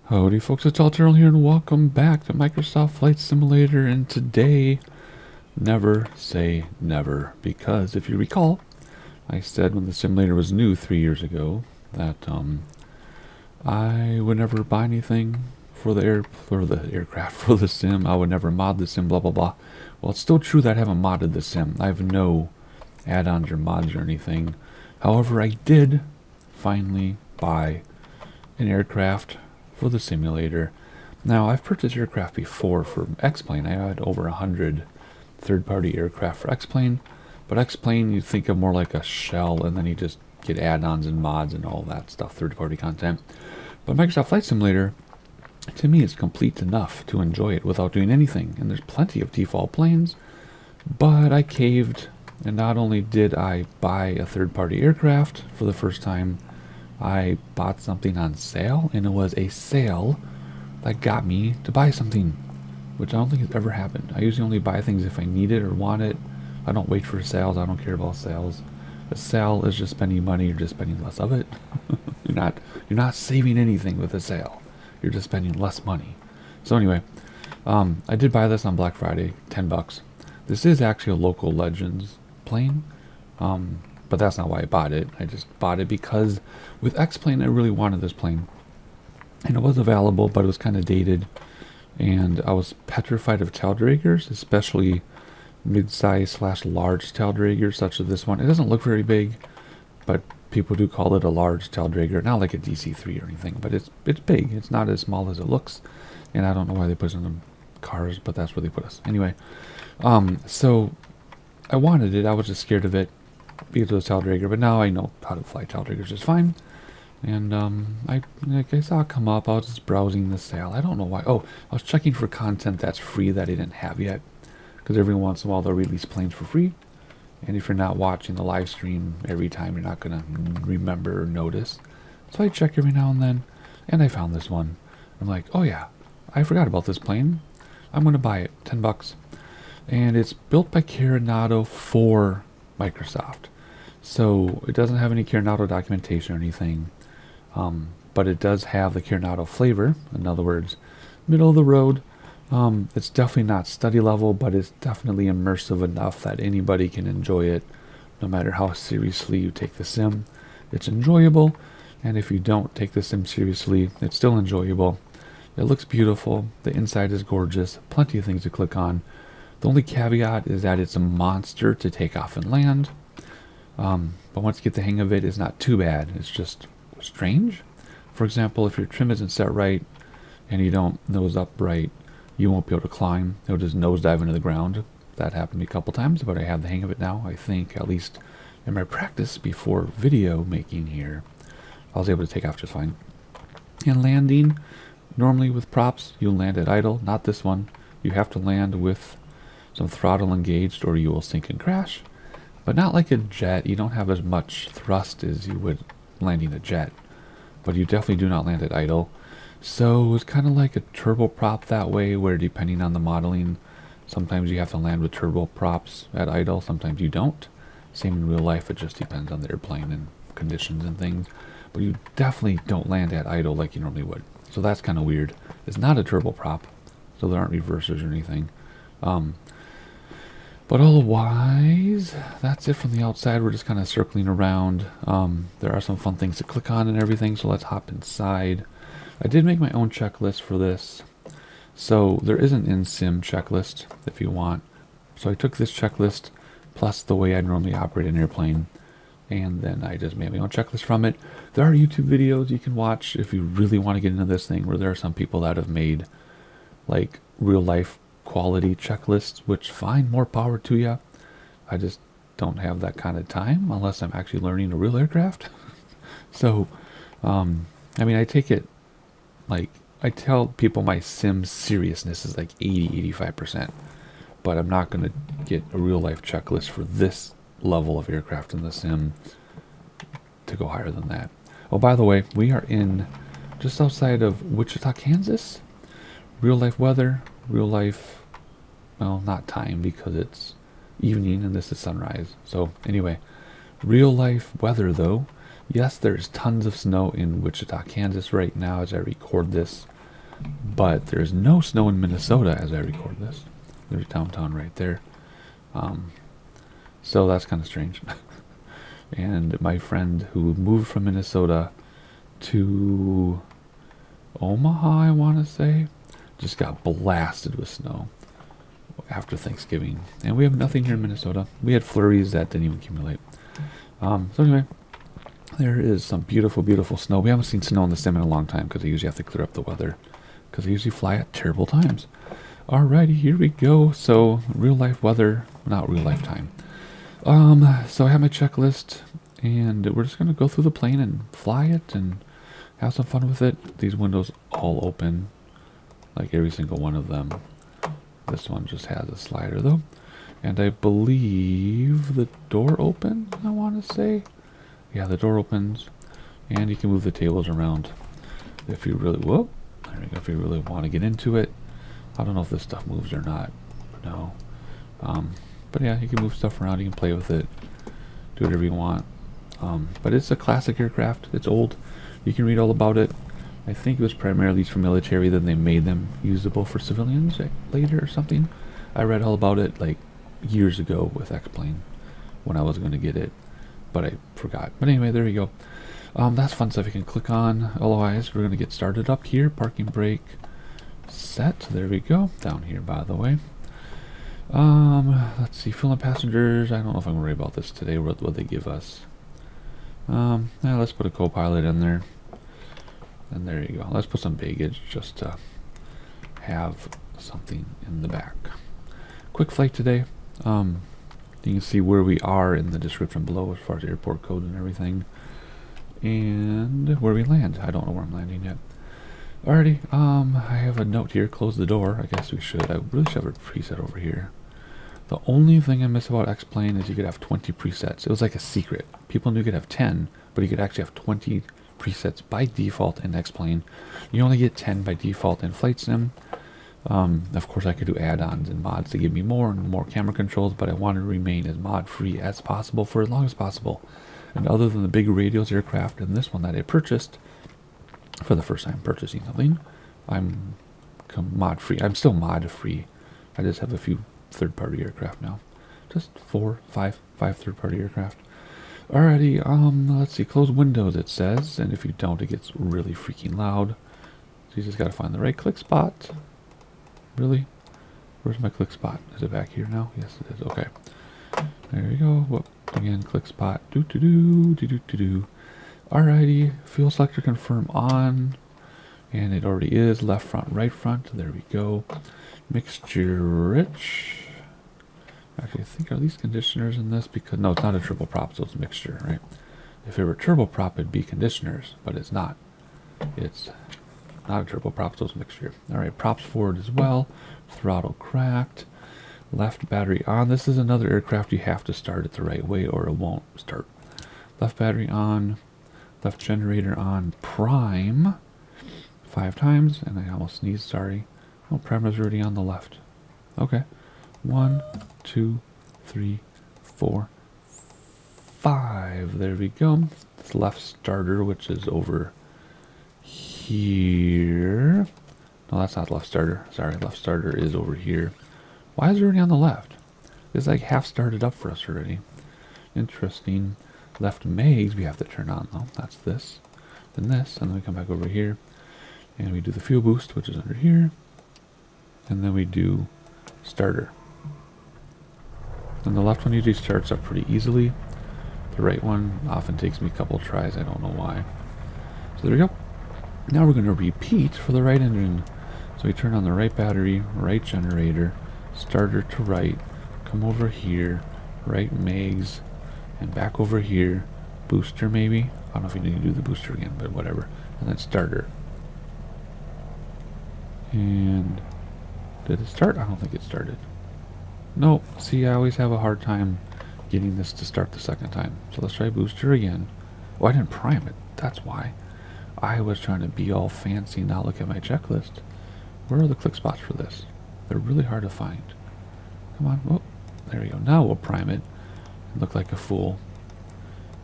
Howdy folks, it's Alternative here and welcome back to Microsoft Flight Simulator. And today, never say never, because if you recall, I said when the simulator was new 3 years ago that I would never buy anything for the aircraft, for the sim. I would never mod the sim, blah blah blah. Well, it's still true that I haven't modded the sim. I have no add-ons or mods or anything. However, I did finally buy an aircraft for the simulator. Now, I've purchased aircraft before for X-Plane. I had over 100 third-party aircraft for X-Plane, but X-Plane you think of more like a shell, and then you just get add-ons and mods and all that stuff, third-party content. But Microsoft Flight Simulator, to me, is complete enough to enjoy it without doing anything, and there's plenty of default planes, but I caved, and not only did I buy a third-party aircraft for the first time, I bought something on sale, and it was a sale that got me to buy something, which I don't think has ever happened. I usually only buy things if I need it or want it. I don't wait for sales. I don't care about sales. A sale is just spending money. You're just spending less of it. You're not saving anything with a sale. You're just spending less money. So anyway, I did buy this on Black Friday, $10. This is actually a local Legends plane. But that's not why I bought it. I just bought it because with X-Plane, I really wanted this plane. And it was available, but it was kind of dated. And I was petrified of tail draggers, especially mid-size / large tail draggers, such as this one. It doesn't look very big, but people do call it a large tail dragger. Not like a DC-3 or anything, but it's big. It's not as small as it looks. And I don't know why they put it in the cars, but that's where they put us. Anyway, so I wanted it. I was just scared of it because it was tail dragger, but now I know how to fly tail draggers just fine. And I saw it come up. I was just browsing the sale. I don't know why. Oh, I was checking for content that's free that I didn't have yet, because every once in a while they'll release planes for free. And if you're not watching the live stream every time, you're not gonna remember or notice. So I check every now and then, and I found this one. I'm like, oh yeah, I forgot about this plane. I'm gonna buy it, $10, and it's built by Coronado for Microsoft. So it doesn't have any Coronado documentation or anything, but it does have the Coronado flavor. In other words, middle of the road. It's definitely not study level, but it's definitely immersive enough that anybody can enjoy it, no matter how seriously you take the sim. It's enjoyable, and if you don't take the sim seriously, it's still enjoyable. It looks beautiful. The inside is gorgeous. Plenty of things to click on. The only caveat is that it's a monster to take off and land. But once you get the hang of it, it's not too bad. It's just strange. For example, if your trim isn't set right and you don't nose up right, you won't be able to climb. It'll just nosedive into the ground. That happened to me a couple times, but I have the hang of it now. I think, at least in my practice before video making here, I was able to take off just fine. And landing, normally with props, you'll land at idle. Not this one. You have to land with some throttle engaged or you will sink and crash. But not like a jet. You don't have as much thrust as you would landing a jet. But you definitely do not land at idle. So it's kind of like a turboprop that way, where depending on the modeling, sometimes you have to land with turboprops at idle, sometimes you don't. Same in real life, it just depends on the airplane and conditions and things. But you definitely don't land at idle like you normally would. So that's kind of weird. It's not a turboprop, so there aren't reversers or anything. But otherwise, that's it from the outside. We're just kind of circling around. There are some fun things to click on and everything, so let's hop inside. I did make my own checklist for this. So there is an in-sim checklist if you want. So I took this checklist plus the way I normally operate an airplane, and then I just made my own checklist from it. There are YouTube videos you can watch if you really want to get into this thing, where there are some people that have made like real life quality checklists, which fine, more power to you. I just don't have that kind of time unless I'm actually learning a real aircraft. So, I mean, I take it, like, I tell people my sim seriousness is like 80-85%, but I'm not going to get a real life checklist for this level of aircraft in the sim to go higher than that. Oh, by the way, we are in just outside of Wichita, Kansas. Real life weather, real life, well, not time because it's evening and this is sunrise. So anyway, real life weather though. Yes, there's tons of snow in Wichita, Kansas right now as I record this. But there's no snow in Minnesota as I record this. There's downtown right there. So that's kind of strange. And my friend who moved from Minnesota to Omaha, I want to say, just got blasted with snow after Thanksgiving. And we have nothing here in Minnesota. We had flurries that didn't even accumulate. So anyway, there is some beautiful, beautiful snow. We haven't seen snow in the sim in a long time because I usually have to clear up the weather because I usually fly at terrible times. Alrighty, here we go. So real life weather, not real life time. So I have my checklist, and we're just gonna go through the plane and fly it and have some fun with it. These windows all open, like every single one of them. This one just has a slider though, and I believe the door opens. I want to say, yeah, the door opens, and you can move the tables around if you really. Whoop, there we go. If you really want to get into it. I don't know if this stuff moves or not. No. But yeah, you can move stuff around. You can play with it. Do whatever you want. But it's a classic aircraft. It's old. You can read all about it. I think it was primarily used for military, then they made them usable for civilians later or something. I read all about it like years ago with X-Plane when I was going to get it, but I forgot. But anyway, there you go. That's fun stuff you can click on. Otherwise, we're going to get started up here. Parking brake set. There we go. Down here, by the way. Let's see. Fuel and passengers. I don't know if I'm going to worry about this today. What they give us. Let's put a co-pilot in there. And there you go. Let's put some baggage just to have something in the back. Quick flight today. You can see where we are in the description below as far as airport code and everything. And where we land. I don't know where I'm landing yet. Alrighty, I have a note here. Close the door. I guess we should. I really should have a preset over here. The only thing I miss about X-Plane is you could have 20 presets. It was like a secret. People knew you could have 10, but you could actually have 20 presets by default in X-Plane. You only get 10 by default in Flight Sim. Of course, I could do add-ons and mods to give me more and more camera controls, but I want to remain as mod-free as possible for as long as possible. And other than the big radios aircraft and this one that I purchased, for the first time purchasing something, I'm mod-free. I'm still mod-free. I just have a few third-party aircraft now. Just five third-party aircraft. Alrighty, let's see. Close windows, it says. And if you don't, it gets really freaking loud. So you just gotta find the right click spot. Really? Where's my click spot? Is it back here now? Yes, it is. Okay. There you go. Whoop. Again, click spot. Do-do-do. Alrighty, fuel selector confirm on, and it already is. Left front, right front. There we go. Mixture rich. Actually, I think, are these conditioners in this? Because no, it's not a turboprop, so it's mixture, right? If it were turboprop, it'd be conditioners, but it's not. It's not a turboprop, so it's mixture. Alright, props forward as well. Throttle cracked. Left battery on. This is another aircraft you have to start it the right way or it won't start. Left battery on. Left generator on prime 5 times, and I almost sneezed, sorry. Oh, primer's already on the left. Okay. 1, 2, 3, 4, 5. There we go. It's left starter, which is over here. No, that's not left starter. Sorry, left starter is over here. Why is it already on the left? It's like half started up for us already. Interesting. Left mags we have to turn on though. That's this. Then this. And then we come back over here. And we do the fuel boost, which is under here. And then we do starter. And the left one usually starts up pretty easily. The right one often takes me a couple tries. I don't know why. So there we go. Now we're going to repeat for the right engine. So we turn on the right battery, right generator, starter to right, come over here, right mags, and back over here, booster maybe. I don't know if you need to do the booster again, but whatever. And then starter. And did it start? I don't think it started. Nope. See, I always have a hard time getting this to start the second time. So let's try booster again. Oh, I didn't prime it. That's why. I was trying to be all fancy, not look at my checklist. Where are the click spots for this? They're really hard to find. Come on. Oh, there we go. Now we'll prime it and look like a fool.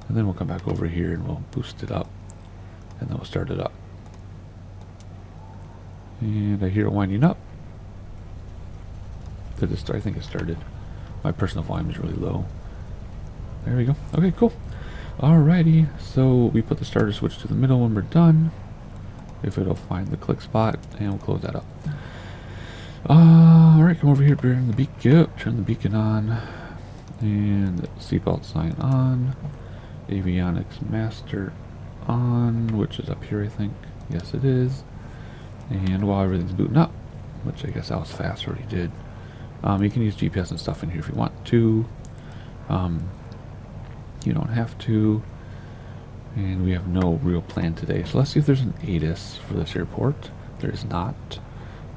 And then we'll come back over here and we'll boost it up. And then we'll start it up. And I hear it winding up. Did it start? I think it started. My personal volume is really low. There we go. Okay, cool. Alrighty, so we put the starter switch to the middle when we're done. If it'll find the click spot, and we'll close that up. Alright, come over here, turn the beacon on. And seatbelt sign on. Avionics master on, which is up here, I think. Yes, it is. And while everything's booting up, which I guess that was fast, already did. You can use GPS and stuff in here if you want to. You don't have to. And we have no real plan today. So let's see if there's an ATIS for this airport. There is not.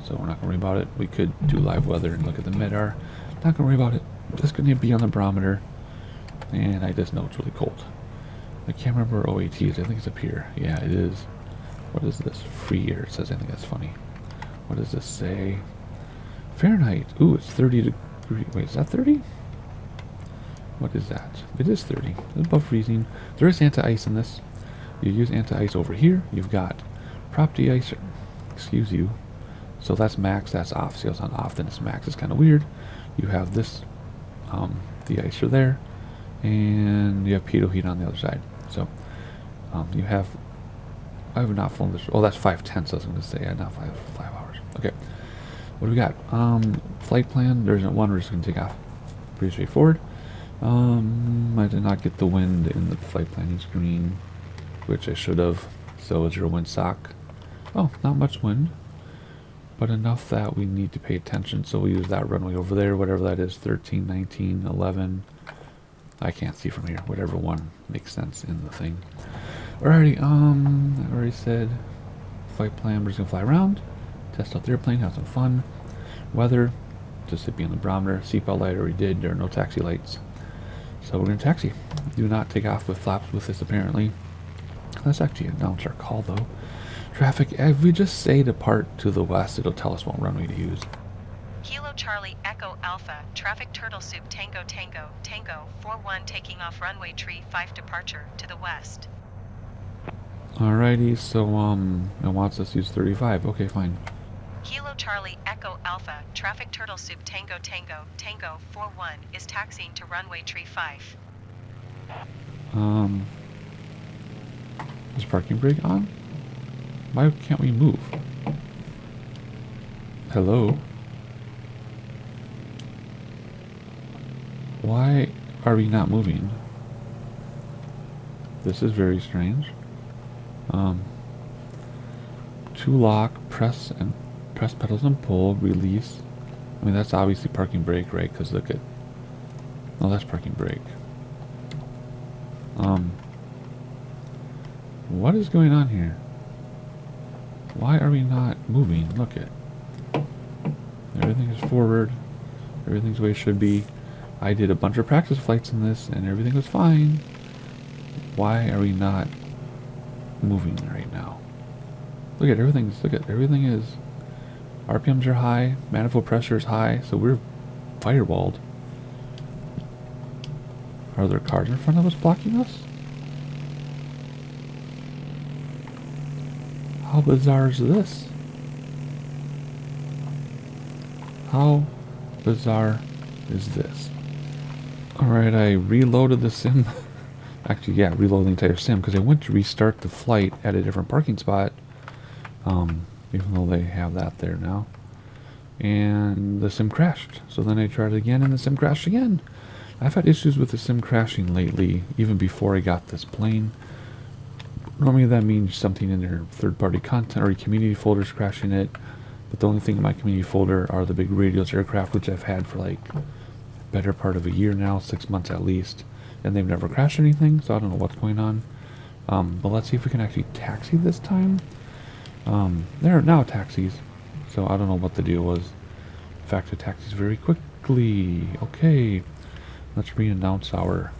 So we're not going to worry about it. We could do live weather and look at the MEDAR. Not going to worry about it. Just going to be on the barometer. And I just know it's really cold. I can't remember OATs. I think it's up here. Yeah, it is. What is this? Free air, it says. I think that's funny. What does this say? Fahrenheit. Ooh, it's 30 degrees. Wait, is that 30? What is that? It is 30. It's above freezing. There is anti-ice in this. You use anti-ice over here. You've got prop de-icer. Excuse you. So that's max, that's off. See, it's on off, then it's max. It's kind of weird. You have this de-icer there. And you have pitot heat on the other side. So you have... I have not flown this... Oh, that's 5/10, so I was going to say. Yeah, not 5 hours. Okay. What do we got? Flight plan. There isn't one. We're just going to take off. Pretty straightforward. I did not get the wind in the flight planning screen, which I should have. So 0 wind sock. Oh, not much wind, but enough that we need to pay attention. So we'll use that runway over there, whatever that is, 13, 19, 11. I can't see from here. Whatever one makes sense in the thing. Alrighty, I already said flight plan. We're just gonna fly around, test out the airplane, have some fun. Weather, just to be on the barometer. Seatbelt light already did. There are no taxi lights. So we're going to taxi. Do not take off with flaps with this, apparently. Let's actually announce our call, though. Traffic, if we just say depart to the west, it'll tell us what runway to use. Kilo Charlie Echo Alpha, traffic Turtle Soup Tango Tango, Tango 41 taking off runway tree 5 departure to the west. Alrighty, so it wants us to use 35. Okay, fine. Kilo Charlie Echo Alpha, traffic Turtle Soup Tango Tango, Tango 41 is taxiing to runway tree 5. Is parking brake on? Why can't we move? Hello? Why are we not moving? This is very strange. To lock, press pedals and pull, release. I mean, that's obviously parking brake, right? Because look at... Oh, that's parking brake. What is going on here? Why are we not moving? Look at... Everything is forward. Everything's the way it should be. I did a bunch of practice flights in this, and everything was fine. Why are we not moving right now? Look at everything. Look at everything is... RPMs are high, manifold pressure is high, so we're firewalled. Are there cars in front of us blocking us? How bizarre is this? How bizarre is this? Alright, I reloaded the sim. Actually, yeah, reload the entire sim, because I went to restart the flight at a different parking spot. Even though they have that there now. And the sim crashed. So then I tried it again, and the sim crashed again. I've had issues with the sim crashing lately, even before I got this plane. Normally that means something in their third-party content or community folders crashing it. But the only thing in my community folder are the big radios aircraft, which I've had for like better part of a year now, 6 months at least. And they've never crashed anything, so I don't know what's going on. But let's see if we can actually taxi this time. There are now taxis, so I don't know what the deal was. In fact, it taxis very quickly. Okay, let's re-announce our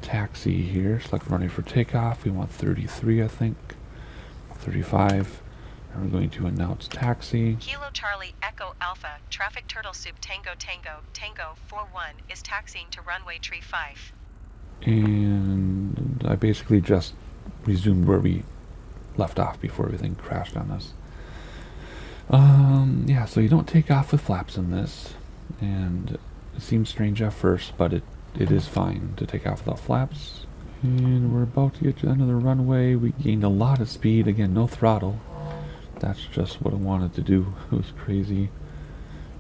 taxi here. Select runway for takeoff. We want 33, I think. 35. And we're going to announce taxi. Kilo Charlie Echo Alpha, traffic Turtle Soup Tango Tango, Tango 41 is taxiing to runway tree 5. And I basically just resumed where we left off before everything crashed on us. Yeah, so you don't take off with flaps in this, and it seems strange at first, but it is fine to take off without flaps. And we're about to get to the end of the runway. We gained a lot of speed. Again, no throttle. That's just what I wanted to do. It was crazy.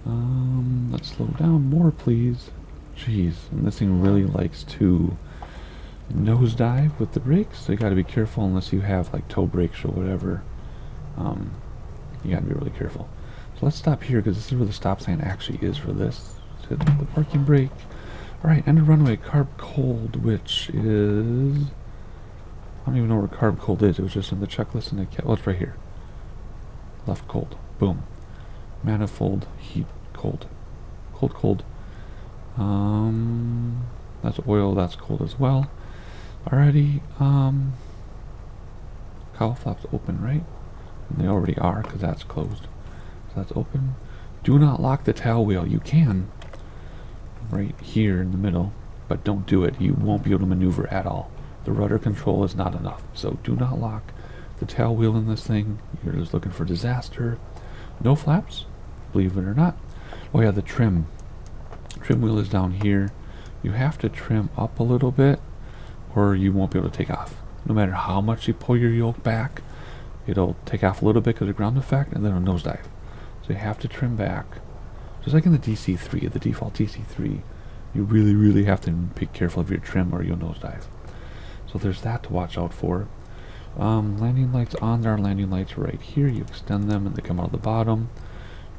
Let's slow down more, please. Jeez, and this thing really likes to nosedive with the brakes, so you gotta be careful unless you have like toe brakes or whatever. You gotta be really careful. So let's stop here because this is where the stop sign actually is for this. Let's hit the parking brake. Alright, end of runway, carb cold, which is... I don't even know where carb cold is. It was just in the checklist and well, it's right here. Left cold. Boom. Manifold, heat, cold. Cold, cold. That's oil, that's cold as well. Alrighty, cowl flaps open, right? And they already are, because that's closed. So that's open. Do not lock the tail wheel. You can, right here in the middle, but don't do it. You won't be able to maneuver at all. The rudder control is not enough. So do not lock the tail wheel in this thing. You're just looking for disaster. No flaps, believe it or not. Oh yeah, the trim. Trim wheel is down here. You have to trim up a little bit, or you won't be able to take off. No matter how much you pull your yoke back, it'll take off a little bit because of ground effect, and then it'll nosedive. So you have to trim back. Just like in the DC3, the default DC3, you really, really have to be careful of your trim or you'll nosedive. So there's that to watch out for. Landing lights on. There are landing lights right here. You extend them and they come out of the bottom.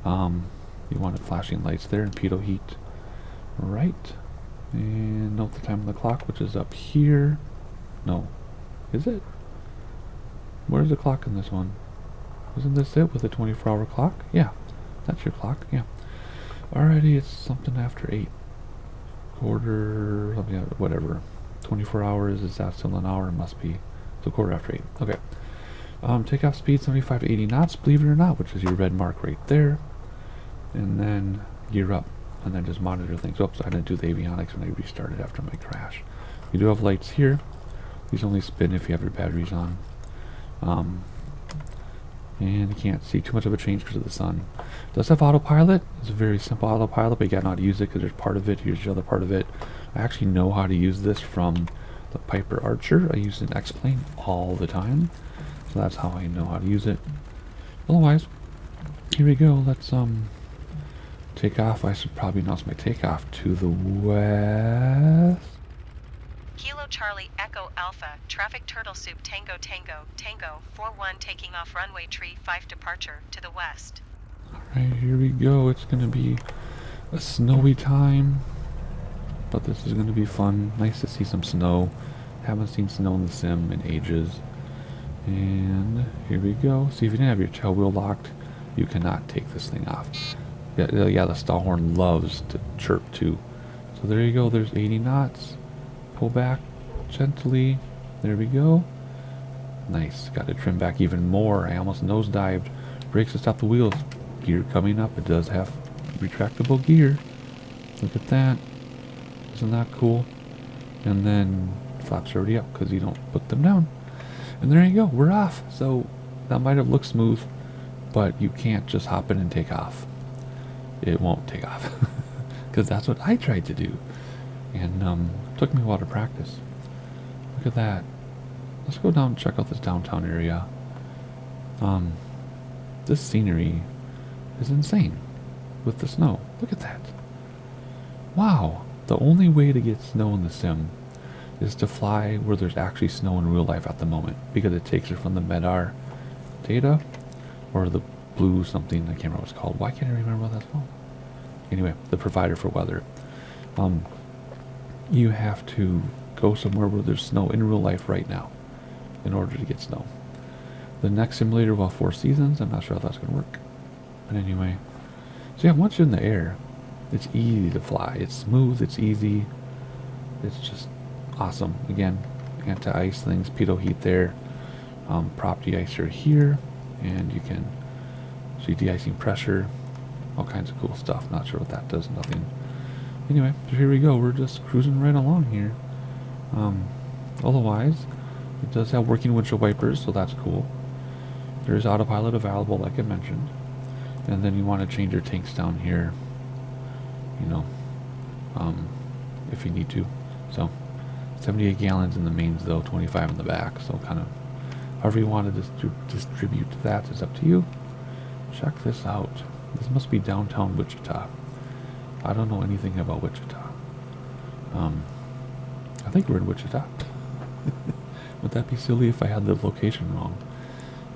You wanted flashing lights there and pitot heat. Right. And note the time on the clock, which is up here. No. Is it? Where's the clock in this one? Isn't this it with a 24-hour clock? Yeah. That's your clock. Yeah. Alrighty, it's something after 8. Quarter, whatever. 24 hours, is that still an hour? It must be. It's a quarter after 8. Okay. Takeoff speed 75 to 80 knots, believe it or not, which is your red mark right there. And then gear up. And then just monitor things. Oops, I didn't do the avionics when I restarted after my crash. You do have lights here. These only spin if you have your batteries on. And you can't see too much of a change because of the sun. It does have autopilot. It's a very simple autopilot, but you gotta know how to use it because there's part of it. Here's the other part of it. I actually know how to use this from the Piper Archer. I use an X-Plane all the time. So that's how I know how to use it. Otherwise, here we go. Let's take off. I should probably announce my takeoff to the west. Kilo Charlie Echo Alpha, Traffic Turtle Soup Tango Tango, Tango 41 taking off runway tree 5 departure to the west. Alright, here we go. It's going to be a snowy time, but this is going to be fun. Nice to see some snow. Haven't seen snow in the sim in ages. And here we go. See, if you didn't have your tail wheel locked, you cannot take this thing off. Yeah, the stall horn loves to chirp too. So there you go. There's 80 knots. Pull back gently. There we go. Nice. Got to trim back even more. I almost nosedived. Brakes to stop the wheels. Gear coming up. It does have retractable gear. Look at that. Isn't that cool? And then flaps are already up because you don't put them down. And there you go. We're off. So that might have looked smooth, but you can't just hop in and take off. It won't take off because that's what I tried to do, and took me a while to practice. Look at that. Let's go down and check out this downtown area. This scenery is insane with the snow. Look at that. Wow. The only way to get snow in the sim is to fly where there's actually snow in real life at the moment, because it takes it from the MEDAR data or the blue something. I can't remember what it's called. Why can't I remember what that's called? Anyway, the provider for weather. You have to go somewhere where there's snow in real life right now in order to get snow. The next simulator will have 4 seasons. I'm not sure how that's going to work. But anyway. So yeah, once you're in the air, it's easy to fly. It's smooth. It's easy. It's just awesome. Again, anti-ice things, pitot heat there. Prop de-icer here. And you can see de-icing pressure. All kinds of cool stuff. Not sure what that does. Nothing. Anyway, so here we go. We're just cruising right along here. Otherwise, it does have working windshield wipers, so that's cool. There's autopilot available, like I mentioned. And then you want to change your tanks down here, you know, if you need to. So 78 gallons in the mains though, 25 in the back. So kind of however you want to distribute that is up to you. Check this out. This must be downtown Wichita. I don't know anything about Wichita. I think we're in Wichita. Would that be silly if I had the location wrong?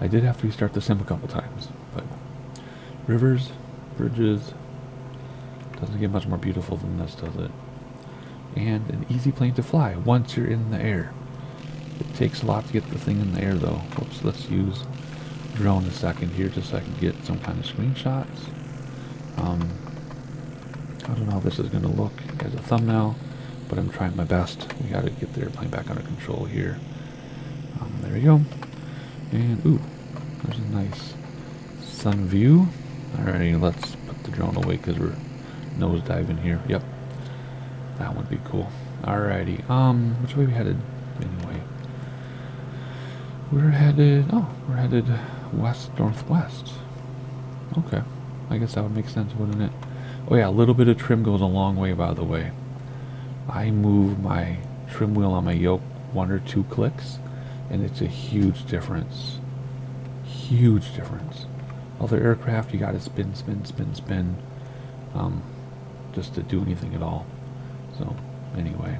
I did have to restart the sim a couple times, but rivers, bridges, doesn't get much more beautiful than this, does it? And an easy plane to fly once you're in the air. It takes a lot to get the thing in the air though. Whoops, let's use drone a second here just so I can get some kind of screenshots. I don't know how this is going to look as a thumbnail, but I'm trying my best. We got to get the airplane back under control here. There we go. And, ooh, there's a nice sun view. Alrighty, let's put the drone away because we're nose diving here. Yep, that would be cool. Alrighty, which way we headed anyway? We're headed west-northwest. Okay, I guess that would make sense, wouldn't it? Oh yeah, a little bit of trim goes a long way, by the way. I move my trim wheel on my yoke 1 or 2 clicks, and it's a huge difference. Huge difference. Other aircraft, you gotta spin, just to do anything at all. So, anyway.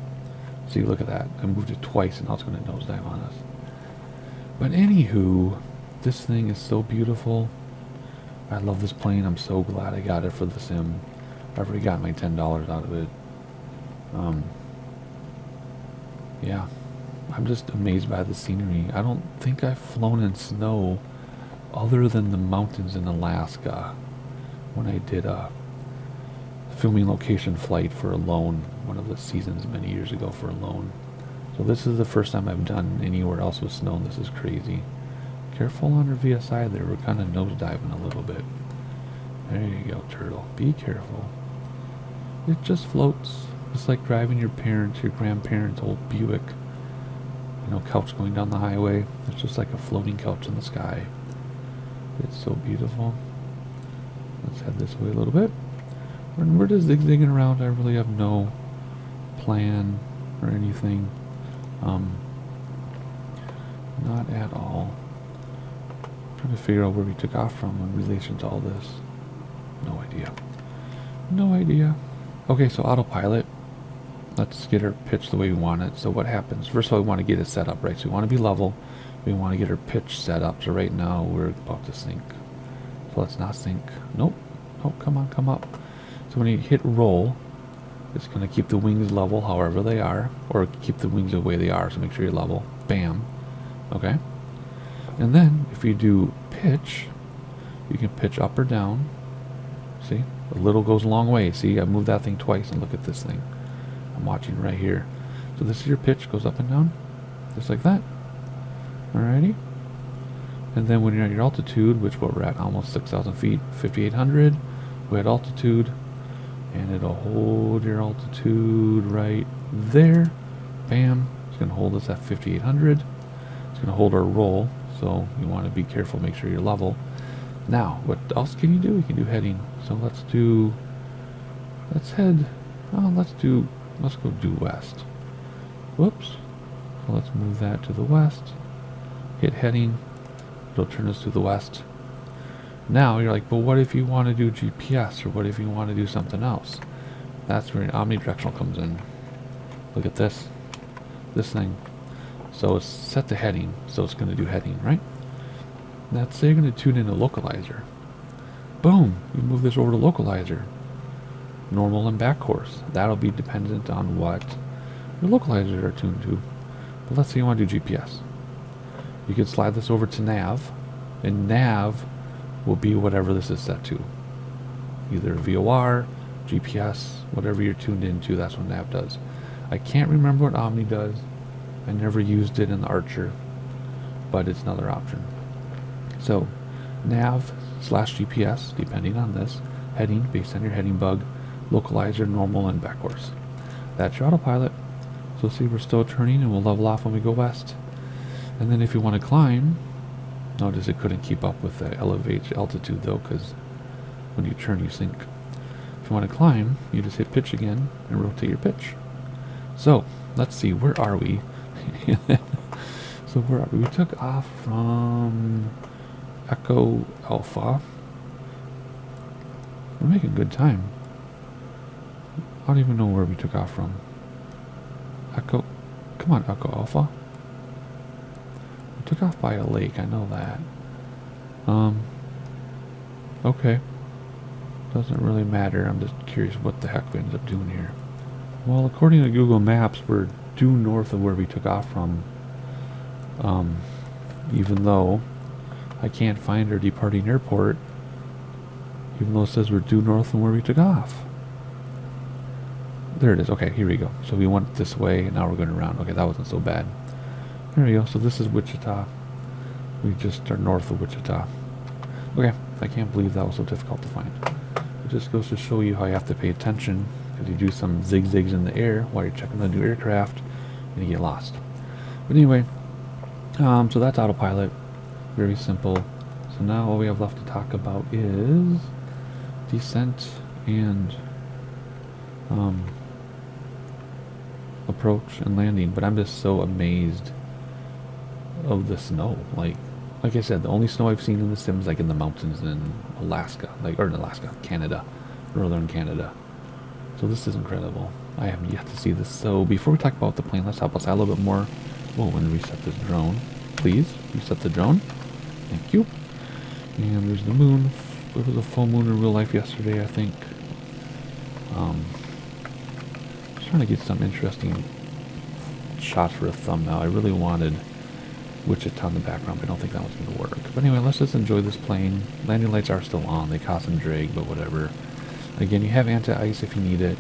See, look at that. I moved it twice, and now it's gonna nosedive on us. But anywho, this thing is so beautiful. I love this plane. I'm so glad I got it for the sim. I've already got my $10 out of it. Yeah, I'm just amazed by the scenery. I don't think I've flown in snow other than the mountains in Alaska when I did a filming location flight for Alone, one of the seasons many years ago for Alone. So this is the first time I've done anywhere else with snow, and this is crazy. Careful on our VSI there, we're kind of nosediving a little bit. There you go, turtle. Be careful. It just floats. It's like driving your parents, your grandparents' old Buick, you know, couch going down the highway. It's just like a floating couch in the sky. It's so beautiful. Let's head this way a little bit. We're just zigzagging around. I really have no plan or anything. Not at all. Trying to figure out where we took off from in relation to all this. No idea. No idea. Okay, so autopilot. Let's get her pitch the way we want it. So what happens? First of all, we want to get it set up right. So we want to be level. We want to get her pitch set up. So right now we're about to sink. So let's not sink. Nope. Oh, come on, come up. So when you hit roll, it's going to keep the wings level however they are, or keep the wings the way they are. So make sure you're level. Bam. Okay. And then if you do pitch, you can pitch up or down. See? A little goes a long way. See, I moved that thing twice, and look at this thing. I'm watching right here. So this is your pitch, goes up and down, just like that. Alrighty. And then when you're at your altitude, which we're at almost 6,000 feet, 5,800, we're at altitude, and it'll hold your altitude right there. Bam. It's going to hold us at 5,800. It's going to hold our roll, so you want to be careful, make sure you're level. Now, what else can you do? You can do heading. So let's go do west. Whoops. So let's move that to the west. Hit heading. It'll turn us to the west. Now you're like, but what if you want to do GPS, or what if you want to do something else? That's where omnidirectional comes in. Look at this. This thing. So it's set to heading, so it's going to do heading, right? Let's say you're going to tune in a localizer. Boom! You move this over to localizer. Normal and back course. That'll be dependent on what your localizers are tuned to. But let's say you want to do GPS. You can slide this over to nav, and nav will be whatever this is set to. Either VOR, GPS, whatever you're tuned into, that's what nav does. I can't remember what Omni does. I never used it in the Archer, but it's another option. So, nav / GPS, depending on this, heading, based on your heading bug, localizer, normal, and back course. That's your autopilot. So see, we're still turning, and we'll level off when we go west. And then if you want to climb, notice it couldn't keep up with the altitude though, because When you turn, you sink. If you want to climb, you just hit pitch again and rotate your pitch. So, let's see, where are we? So where are we? We took off from Echo Alpha. We're making good time. I don't even know where we took off from. Echo, come on, Echo Alpha. We took off by a lake, I know that. Okay. Doesn't really matter, I'm just curious what the heck we ended up doing here. Well, according to Google Maps, we're due north of where we took off from. Even though I can't find our departing airport, even though it says we're due north from where we took off. There it is. Okay, here we go. So we went this way, and now we're going around. Okay, that wasn't so bad. There we go. So this is Wichita. We just are north of Wichita. Okay, I can't believe that was so difficult to find. It just goes to show you how you have to pay attention, because you do some zigzags in the air while you're checking the new aircraft, and you get lost. But anyway, so that's Autopilot. Very simple. So now all we have left to talk about is descent and approach and landing. But I'm just so amazed of the snow. Like I said, the only snow I've seen in the Sims, like in the mountains in Alaska, Canada, northern Canada. So this is incredible. I have yet to see this. So before we talk about the plane, let's help us out a little bit more. Whoa, and reset this drone. Please, reset the drone. Thank you. And there's the moon. It was a full moon in real life yesterday, I think. Just trying to get some interesting shots for a thumbnail. I really wanted Wichita in the background, but I don't think that was going to work. But anyway, let's just enjoy this plane. Landing lights are still on. They cause some drag, but whatever. Again, you have anti-ice if you need it,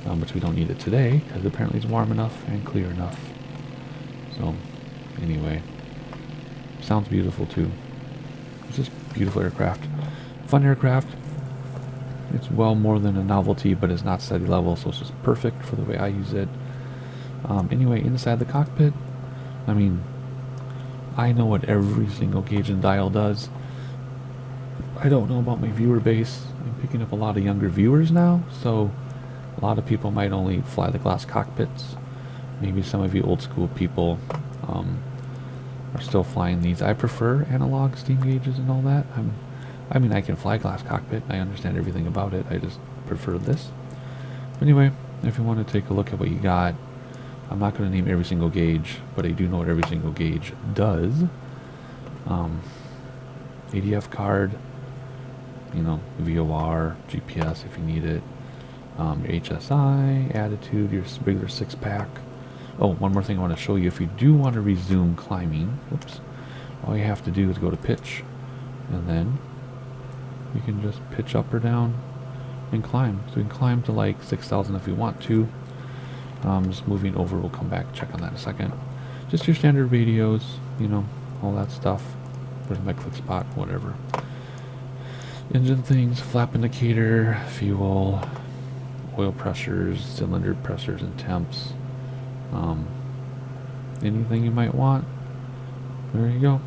which we don't need it today, because apparently it's warm enough and clear enough. So, anyway, sounds beautiful too. It's just beautiful aircraft. Fun aircraft. It's well more than a novelty, but it's not steady level, so it's just perfect for the way I use it. Anyway, inside the cockpit, I mean, I know what every single gauge and dial does. I don't know about my viewer base. I'm picking up a lot of younger viewers now, so a lot of people might only fly the glass cockpits. Maybe some of you old school people are still flying these. I prefer analog steam gauges and all that. I mean, I can fly glass cockpit. I understand everything about it. I just prefer this. Anyway, if you want to take a look at what you got, I'm not going to name every single gauge, but I do know what every single gauge does. ADF card, you know, VOR, GPS if you need it, your HSI, attitude, your regular 6-pack. Oh, one more thing I want to show you. If you do want to resume climbing, all you have to do is go to pitch, and then you can just pitch up or down and climb. So you can climb to like 6,000 if you want to. Just moving over, we'll come back, check on that in a second. Just your standard radios, you know, all that stuff. Where's my click spot, whatever. Engine things, flap indicator, fuel, oil pressures, cylinder pressures and temps. Anything you might want. There you go.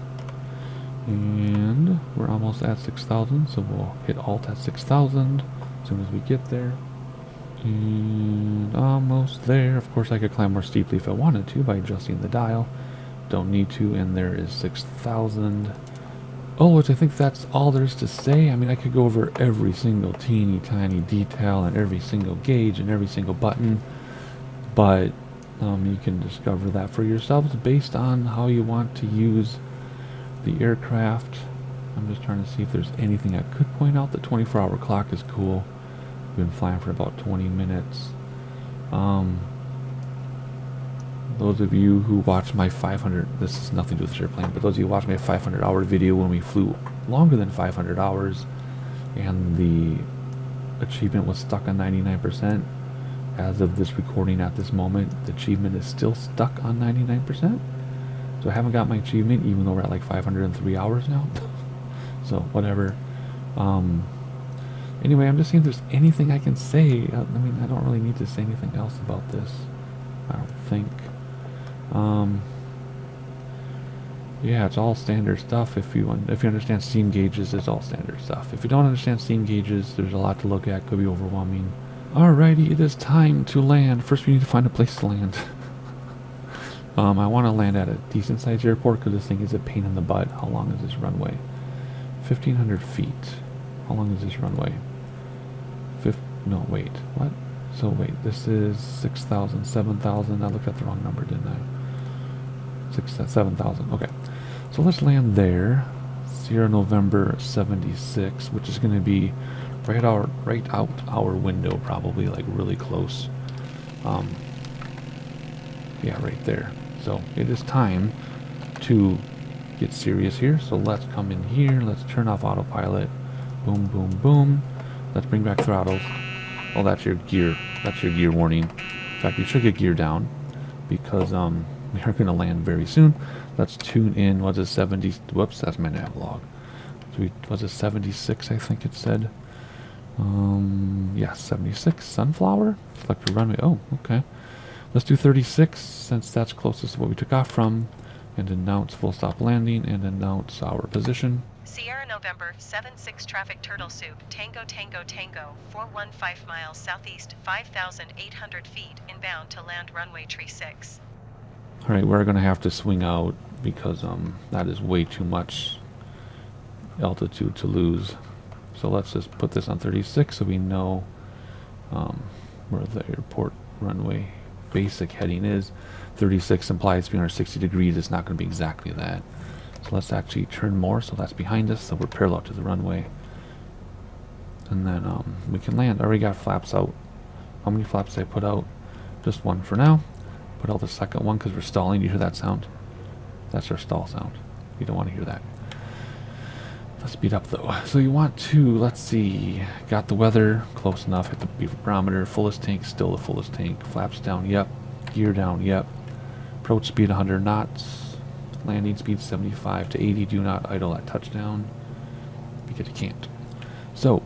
And we're almost at 6,000, so we'll hit Alt at 6,000 as soon as we get there. And almost there. Of course, I could climb more steeply if I wanted to by adjusting the dial. Don't need to, and there is 6,000. Oh, which I think that's all there is to say. I mean, I could go over every single teeny tiny detail and every single gauge and every single button, but you can discover that for yourselves based on how you want to use the aircraft. I'm just trying to see if there's anything I could point out. The 24-hour clock is cool. We've been flying for about 20 minutes. Those of you who watch my 500, this is nothing to do with this airplane, but those of you who watch my 500-hour video when we flew longer than 500 hours and the achievement was stuck on 99%, as of this recording at this moment, the achievement is still stuck on 99%. So I haven't got my achievement, even though we're at like 503 hours now. So whatever. Anyway, I'm just seeing if there's anything I can say. I mean, I don't really need to say anything else about this, I don't think. Yeah, it's all standard stuff. If you understand steam gauges, it's all standard stuff. If you don't understand steam gauges, there's a lot to look at. Could be overwhelming. Alrighty, it is time to land. First, we need to find a place to land. I want to land at a decent sized airport because this thing is a pain in the butt. How long is this runway? 1,500 feet. How long is this runway? No, wait. What? So wait, this is 6,000, 7,000. I looked at the wrong number, didn't I? 7,000. Okay. So let's land there. Sierra November 76, which is going to be right out our window, probably like really close. Yeah, right there. So it is time to get serious here. So let's come in here. Let's turn off autopilot. Boom, boom, boom. Let's bring back throttles. Oh, that's your gear. That's your gear warning. In fact, you should get gear down because we are going to land very soon. Let's tune in. Was it 70? Whoops, that's my nav log. So was it 76? I think it said. Yeah, 76. Sunflower. Select a runway. Oh, okay. Let's do 36 since that's closest to what we took off from, and announce full stop landing and announce our position. Sierra November 76 traffic turtle soup Tango Tango Tango 415 miles southeast 5,800 feet inbound to land runway tree 6. Alright, we're going to have to swing out because that is way too much altitude to lose. So let's just put this on 36 so we know where the airport runway basic heading is. 36 implies 360 degrees. It's not going to be exactly that. So let's actually turn more so that's behind us, so we're parallel to the runway. And then we can land. I already got flaps out. How many flaps did I put out? Just one for now. Put out the second one because we're stalling. You hear that sound? That's our stall sound. You don't want to hear that. Let's speed up though. So you want to, let's see, got the weather close enough. Hit the beaver barometer. Fullest tank, still the fullest tank. Flaps down, yep. Gear down, yep. Approach speed 100 knots. Landing speed 75 to 80. Do not idle at touchdown because you can't. So,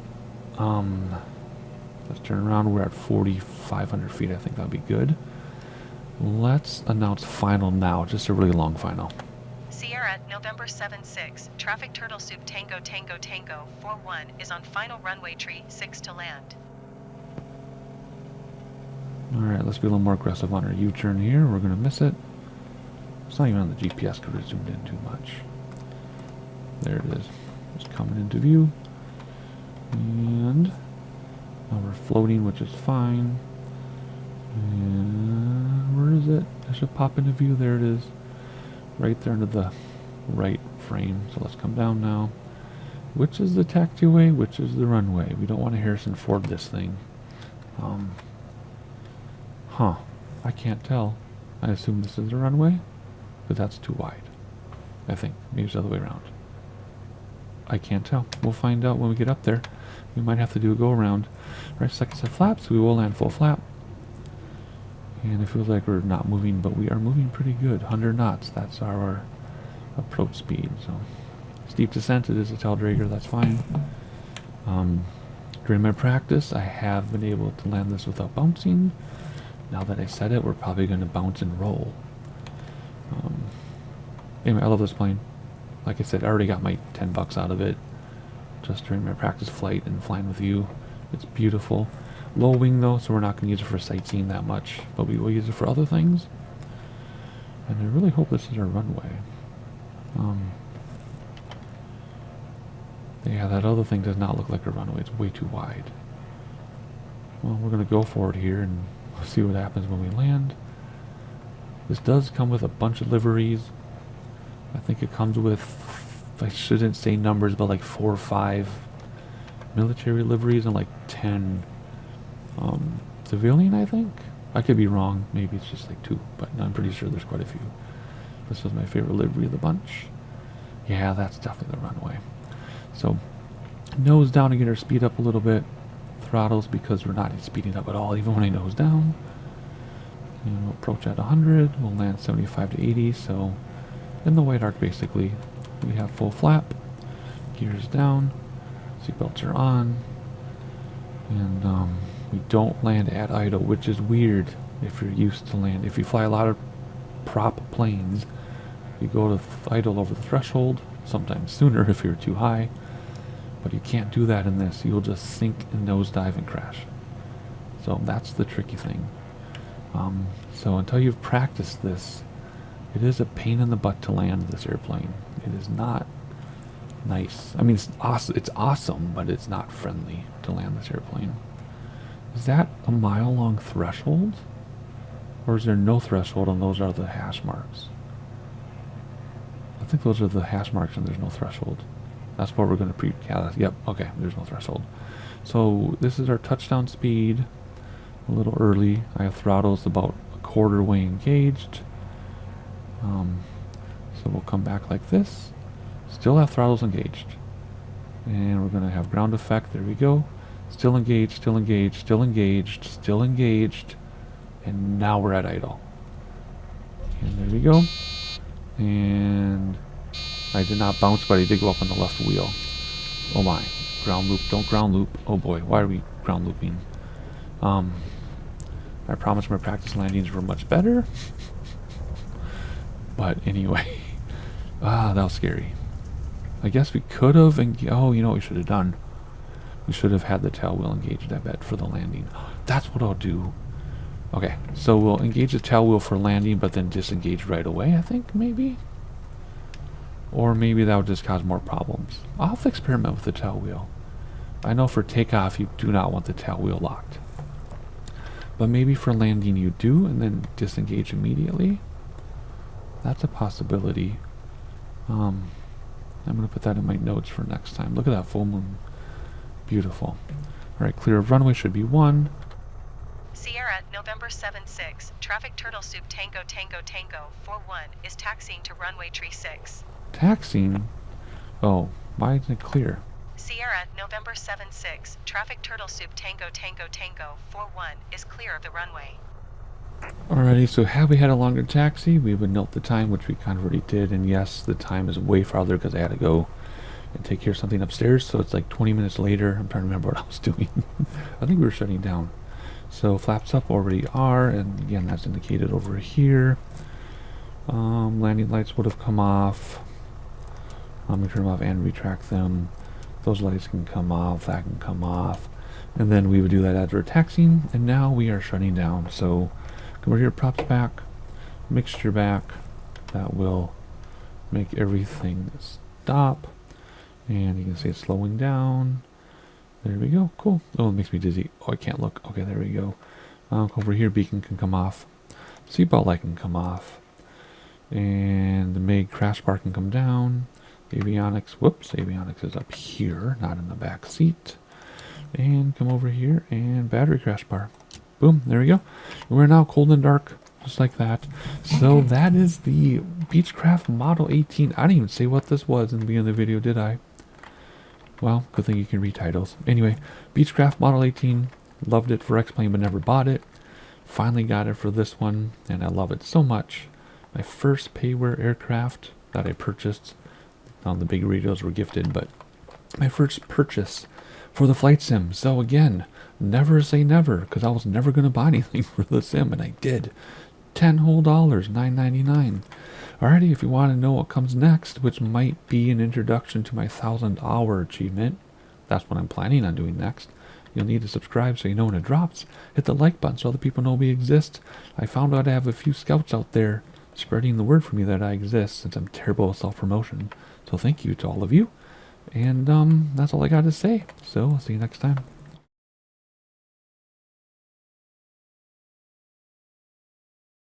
let's turn around. We're at 4,500 feet. I think that'll be good. Let's announce final now. Just a really long final. Sierra November 76 traffic turtle soup Tango Tango Tango 41 is on final runway tree 6 to land. All right, let's be a little more aggressive on our U-turn here. We're gonna miss it. It's not even on the GPS because we zoomed in too much. There it is. It's coming into view. And now we're floating, which is fine. And where is it? I should pop into view. There it is. Right there into the right frame. So let's come down now. Which is the taxiway? Which is the runway? We don't want to Harrison Ford this thing. I can't tell. I assume this is the runway. But that's too wide. I think. Maybe it's the other way around. I can't tell. We'll find out when we get up there. We might have to do a go around. Right, second set flaps. We will land full flap. And it feels like we're not moving, but we are moving pretty good. 100 knots. That's our approach speed. So steep descent. It is a taildragger. That's fine. During my practice, I have been able to land this without bouncing. Now that I said it, we're probably going to bounce and roll. Anyway, I love this plane. Like I said, I already got my $10 out of it just during my practice flight and flying with you. It's beautiful. Low wing though, so we're not going to use it for sightseeing that much, but we will use it for other things. And I really hope this is our runway. Yeah, that other thing does not look like a runway. It's way too wide. Well, we're going to go for it here and see what happens when we land. This does come with a bunch of liveries. I think it comes with, I shouldn't say numbers, but like 4 or 5 military liveries and like 10 civilian, I think. I could be wrong. Maybe it's just like 2, but I'm pretty sure there's quite a few. This was my favorite livery of the bunch. Yeah, that's definitely the runway. So, nose down to get our speed up a little bit. Throttles because we're not speeding up at all, even when I nose down. And we'll approach at 100. We'll land 75 to 80. So, in the white arc, basically, we have full flap. Gears down. Seatbelts are on. And we don't land at idle, which is weird if you're used to land. If you fly a lot of prop planes, You go to idle over the threshold, sometimes sooner if you're too high, but you can't do that in this. You'll just sink and nosedive and crash. So that's the tricky thing. So until you've practiced this, it is a pain in the butt to land this airplane. It is not nice. I mean, it's awesome, but it's not friendly to land this airplane. Is that a mile-long threshold? Or is there no threshold and those are the hash marks? I think those are the hash marks and there's no threshold. That's what we're going to yep, okay, there's no threshold. So this is our touchdown speed. A little early. I have throttles about a quarter way engaged. So we'll come back like this. Still have throttles engaged. And we're going to have ground effect. There we go. Still engaged, still engaged, still engaged, still engaged. And now we're at idle. And there we go. And I did not bounce, but I did go up on the left wheel. Oh my. Ground loop. Don't ground loop. Oh boy. Why are we ground looping? I promise my practice landings were much better. But anyway. That was scary. I guess we could have... Oh, you know what we should have done? We should have had the tail wheel engaged, I bet, for the landing. That's what I'll do. Okay, so we'll engage the tail wheel for landing, but then disengage right away, I think, maybe? Or maybe that would just cause more problems. I'll have to experiment with the tail wheel. I know for takeoff, you do not want the tail wheel locked. But maybe for landing you do, and then disengage immediately. That's a possibility. I'm going to put that in my notes for next time. Look at that full moon. Beautiful. Alright, clear of runway should be 1. Sierra, November 7-6, traffic turtle soup Tango Tango Tango 41 is taxiing to runway tree 6. Taxiing? Oh, why isn't it clear? Sierra, November 7-6, traffic turtle soup Tango Tango Tango 41 is clear of the runway. Alrighty, so had we had a longer taxi, we would note the time, which we kind of already did, and yes, the time is way farther because I had to go and take care of something upstairs, so it's like 20 minutes later. I'm trying to remember what I was doing. I think we were shutting down. So flaps up already are, and again, that's indicated over here. Landing lights would have come off. Let me turn them off and retract them. Those lights can come off, that can come off. And then we would do that as we're taxiing, and now we are shutting down. So come over here, props back, mixture back. That will make everything stop. And you can see it's slowing down. There we go. Cool. Oh, it makes me dizzy. Oh, I can't look. Okay, there we go. Over here, beacon can come off. Seatbelt light can come off. And the MIG crash bar can come down. Avionics. Whoops. Avionics is up here, not in the back seat. And come over here and battery crash bar. Boom. There we go. We're now cold and dark, just like that. So that is the Beechcraft Model 18. I didn't even say what this was in the beginning of the video, did I? Well, good thing you can read titles. Anyway, Beechcraft Model 18. Loved it for X-Plane, but never bought it. Finally got it for this one, and I love it so much. My first payware aircraft that I purchased. The big radios were gifted, but my first purchase for the flight sim. So again, never say never, because I was never going to buy anything for the sim, and I did. $10 whole, $9.99. Alrighty, if you want to know what comes next, which might be an introduction to my 1,000-hour achievement, that's what I'm planning on doing next. You'll need to subscribe so you know when it drops. Hit the like button so other people know we exist. I found out I have a few scouts out there spreading the word for me that I exist, since I'm terrible at self-promotion. So thank you to all of you. And that's all I got to say. So I'll see you next time.